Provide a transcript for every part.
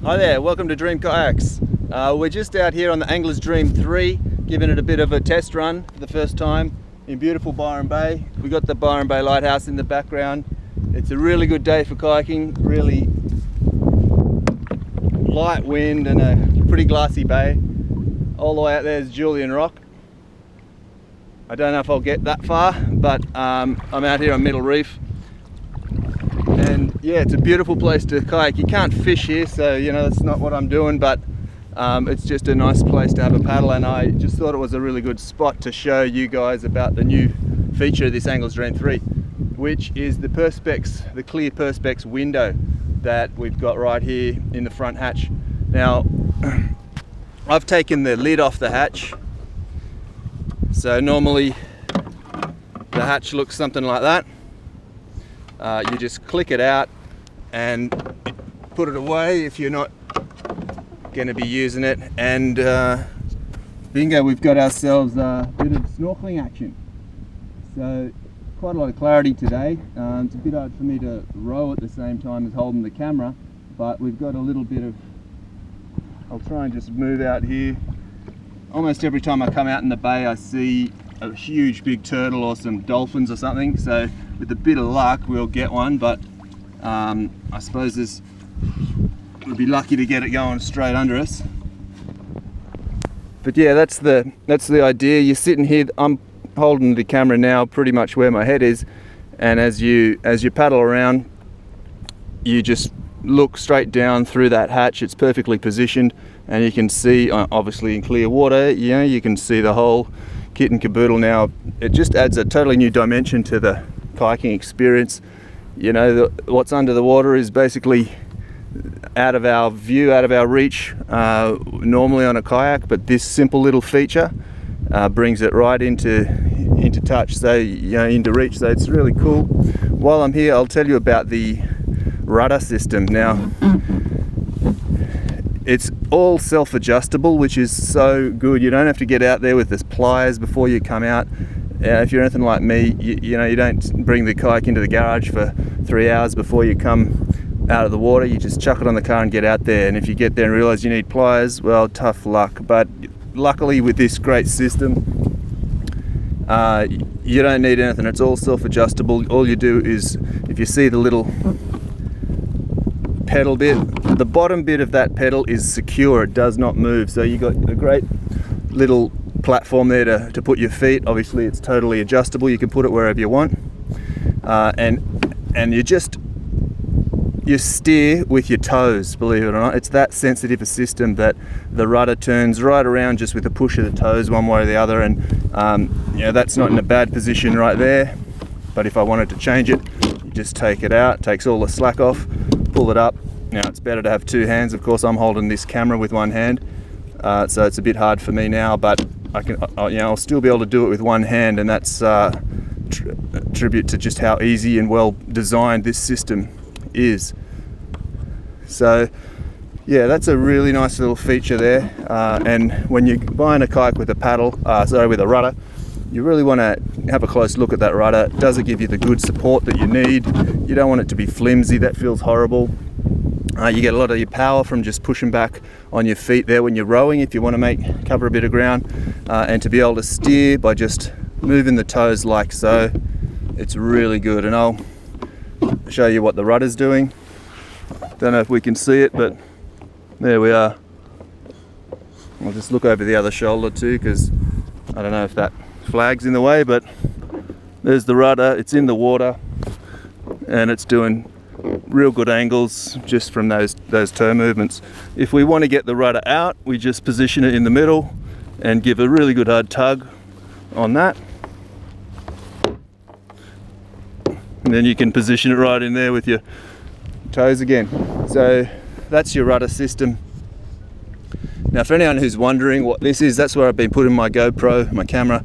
Hi there, welcome to Dream Kayaks. We're just out here on the Angler's Dream 3, giving it a bit of a test run for the first time in beautiful Byron Bay. We got the Byron Bay lighthouse in the background. It's a really good day for kayaking, really light wind and a pretty glassy bay. All the way out there is Julian Rock. I don't know if I'll get that far, but I'm out here on Middle Reef. And yeah, it's a beautiful place to kayak. You can't fish here, so you know that's not what I'm doing, but it's just a nice place to have a paddle, and I just thought it was a really good spot to show you guys about the new feature of this Angler's Dream 3, which is the perspex, the clear perspex window that we've got right here in the front hatch. Now I've taken the lid off the hatch, so normally the hatch looks something like that. You just click it out and put it away if you're not going to be using it, and bingo, we've got ourselves a bit of snorkeling action. So quite a lot of clarity today. It's a bit hard for me to row at the same time as holding the camera, but we've got a little bit of, I'll try and just move out here. Almost every time I come out in the bay I see a huge big turtle or some dolphins or something, so with a bit of luck we'll get one, but I suppose we'll be lucky to get it going straight under us. But yeah, that's the idea. You're sitting here, I'm holding the camera now pretty much where my head is, and as you paddle around, you just look straight down through that hatch. It's perfectly positioned, and you can see, obviously in clear water, you know, you can see the whole kit and caboodle. Now it just adds a totally new dimension to the kayaking experience. You know, what's under the water is basically out of our view, out of our reach normally on a kayak, but this simple little feature brings it right into touch, so you know, into reach. So it's really cool. While I'm here, I'll tell you about the rudder system. Now it's all self-adjustable, which is so good. You don't have to get out there with the pliers before you come out. If you're anything like me, you know, you don't bring the kayak into the garage for 3 hours before you come out of the water. You just chuck it on the car and get out there, and if you get there and realize you need pliers, well, tough luck. But luckily with this great system, you don't need anything. It's all self-adjustable. All you do is, if you see the little pedal bit, the bottom bit of that pedal is secure, it does not move, so you got a great little platform there to put your feet. Obviously it's totally adjustable, you can put it wherever you want, and you steer with your toes, believe it or not. It's that sensitive a system that the rudder turns right around just with a push of the toes one way or the other, and you know, that's not in a bad position right there. But if I wanted to change it, you just take it out, takes all the slack off, pull it up. Now it's better to have two hands. Of course I'm holding this camera with one hand, so it's a bit hard for me now, but I can, you know, I'll still be able to do it with one hand, and that's a tribute to just how easy and well designed this system is. So yeah, that's a really nice little feature there, and when you're buying a kayak with a paddle, with a rudder, you really want to have a close look at that rudder. Does it give you the good support that you need? You don't want it to be flimsy, that feels horrible. You get a lot of your power from just pushing back on your feet there when you're rowing, if you want to cover a bit of ground, and to be able to steer by just moving the toes like so. It's really good, and I'll show you what the rudder's doing. Don't know if we can see it, but there we are. I'll just look over the other shoulder too, because I don't know if that flag's in the way, but there's the rudder. It's in the water and it's doing real good angles just from those toe movements. If we want to get the rudder out, we just position it in the middle and give a really good hard tug on that. And then you can position it right in there with your toes again. So that's your rudder system. Now for anyone who's wondering what this is, that's where I've been putting my GoPro, my camera,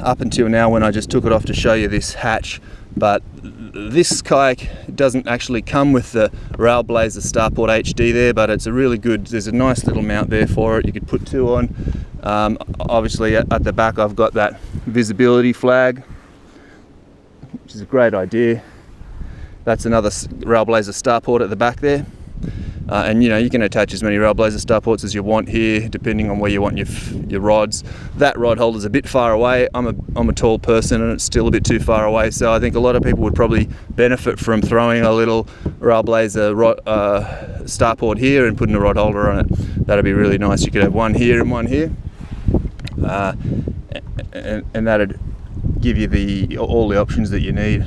up until now when I just took it off to show you this hatch. But this kayak doesn't actually come with the Railblazer Starport HD there, but it's a really good, there's a nice little mount there for it. You could put two on. Obviously at the back I've got that visibility flag, which is a great idea. That's another Railblazer Starport at the back there. And you know, you can attach as many Railblazer Starports as you want here, depending on where you want your rods. That rod holder's a bit far away. I'm a tall person and it's still a bit too far away, so I think a lot of people would probably benefit from throwing a little Railblazer Starport here and putting a rod holder on it. That'd be really nice. You could have one here and one here, and that'd give you all the options that you need.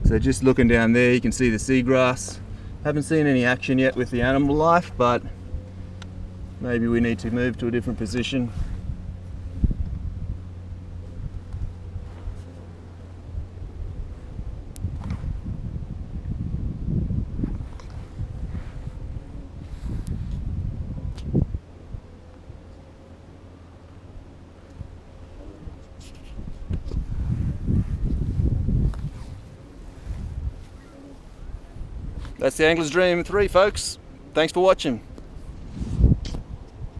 So just looking down there, you can see the seagrass. Haven't seen any action yet with the animal life, but maybe we need to move to a different position. That's the Angler's Dream 3, folks. Thanks for watching.